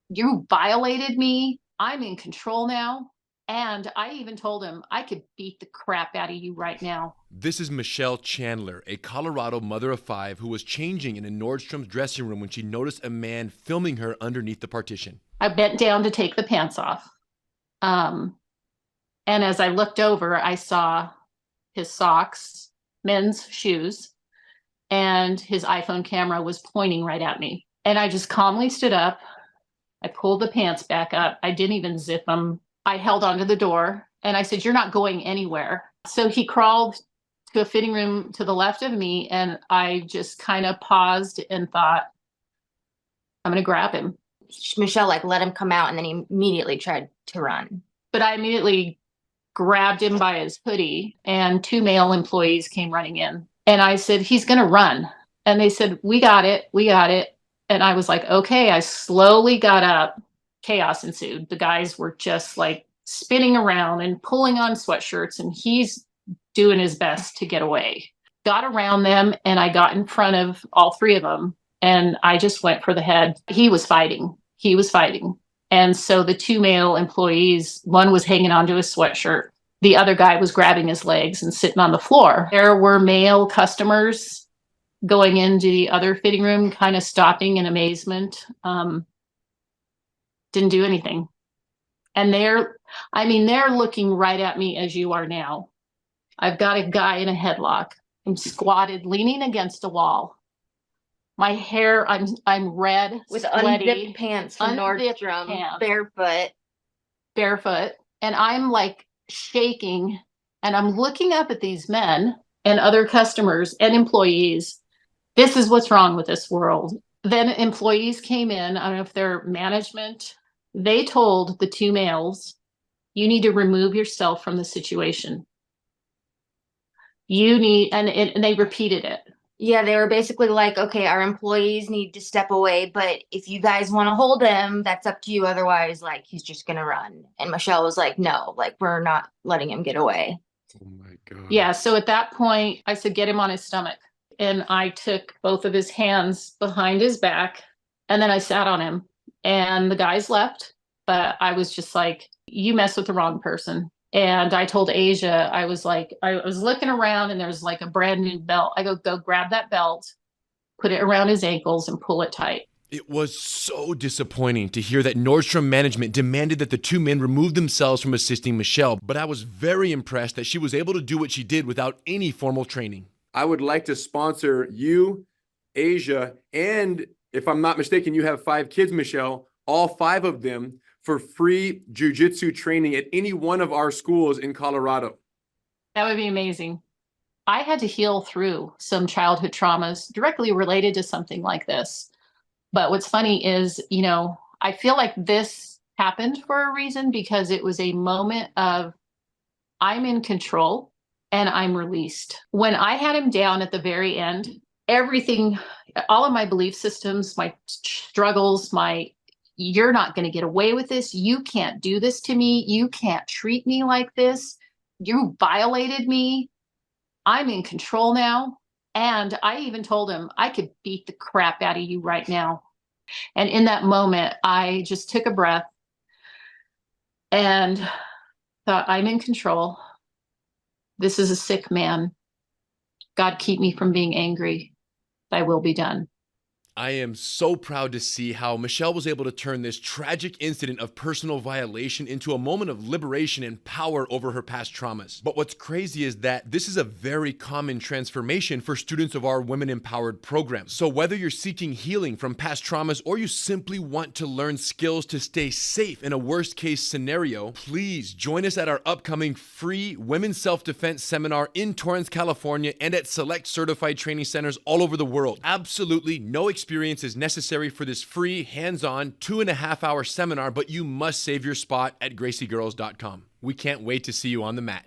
You violated me. I'm in control now. And I even told him I could beat the crap out of you right now. This is Michelle Chandler, a Colorado mother of 5 who was changing in a Nordstrom's dressing room when she noticed a man filming her underneath the partition. I bent down to take the pants off. Um, and as I looked over, I saw his socks, men's shoes, and his iPhone camera was pointing right at me. And I just calmly stood up. I pulled the pants back up. I didn't even zip them. I held onto the door and I said, "You're not going anywhere." So he crawled to a fitting room to the left of me, and I just kind of paused and thought, I'm going to grab him. Michelle like let him come out and then he immediately tried to run. But I immediately grabbed him by his hoodie, and 2 male employees came running in. And I said, "He's going to run." And they said, "We got it. We got it." And I was like, okay. I slowly got up. Chaos ensued. The guys were just like spinning around and pulling on sweatshirts, and he's doing his best to get away. Got around them, and I got in front of all 3 of them, and I just went for the head. He was fighting. He was fighting. And so the 2 male employees, one was hanging onto his sweatshirt. The other guy was grabbing his legs and sitting on the floor. There were male customers going into the other fitting room, kind of stopping in amazement. Didn't do anything. And they're looking right at me as you are now. I've got a guy in a headlock. I'm squatted, leaning against a wall. My hair, I'm red, With sweaty, unzipped pants from unzipped Nordstrom, pants. barefoot. And I'm like shaking, and I'm looking up at these men and other customers and employees. This is what's wrong with this world. Then employees came in. I don't know if they're management. They told the 2 males, "You need to remove yourself from the situation. You need," and they repeated it. Yeah, they were basically like, okay, our employees need to step away, but if you guys want to hold him, that's up to you. Otherwise, like, he's just gonna run. And Michelle was like, no, like, we're not letting him get away. Oh my God. Yeah. So at that point, I said, "Get him on his stomach." And I took both of his hands behind his back, and then I sat on him, and the guys left. But I was just like, you mess with the wrong person. And I told Asia, I was like, I was looking around, and there's like a brand new belt. I go grab that belt, put it around his ankles, and pull it tight. It was so disappointing to hear that Nordstrom management demanded that the 2 men remove themselves from assisting Michelle, but I was very impressed that she was able to do what she did without any formal training. I would like to sponsor you, Asia, and if I'm not mistaken, you have 5 kids, Michelle, all 5 of them for free jiu-jitsu training at any one of our schools in Colorado. That would be amazing. I had to heal through some childhood traumas directly related to something like this. But what's funny is, I feel like this happened for a reason, because it was a moment of I'm in control and I'm released. When I had him down at the very end, everything, all of my belief systems, my struggles, you're not going to get away with this. You can't do this to me. You can't treat me like this. You violated me. I'm in control now. And I even told him I could beat the crap out of you right now. And in that moment, I just took a breath and thought, I'm in control. This is a sick man. God, keep me from being angry. Thy will be done. I am so proud to see how Michelle was able to turn this tragic incident of personal violation into a moment of liberation and power over her past traumas. But what's crazy is that this is a very common transformation for students of our Women Empowered program. So whether you're seeking healing from past traumas or you simply want to learn skills to stay safe in a worst case scenario, please join us at our upcoming free Women's Self-Defense Seminar in Torrance, California, and at select certified training centers all over the world. Absolutely no experience is necessary for this free, hands-on, 2.5-hour seminar, but you must save your spot at GracieGirls.com. We can't wait to see you on the mat.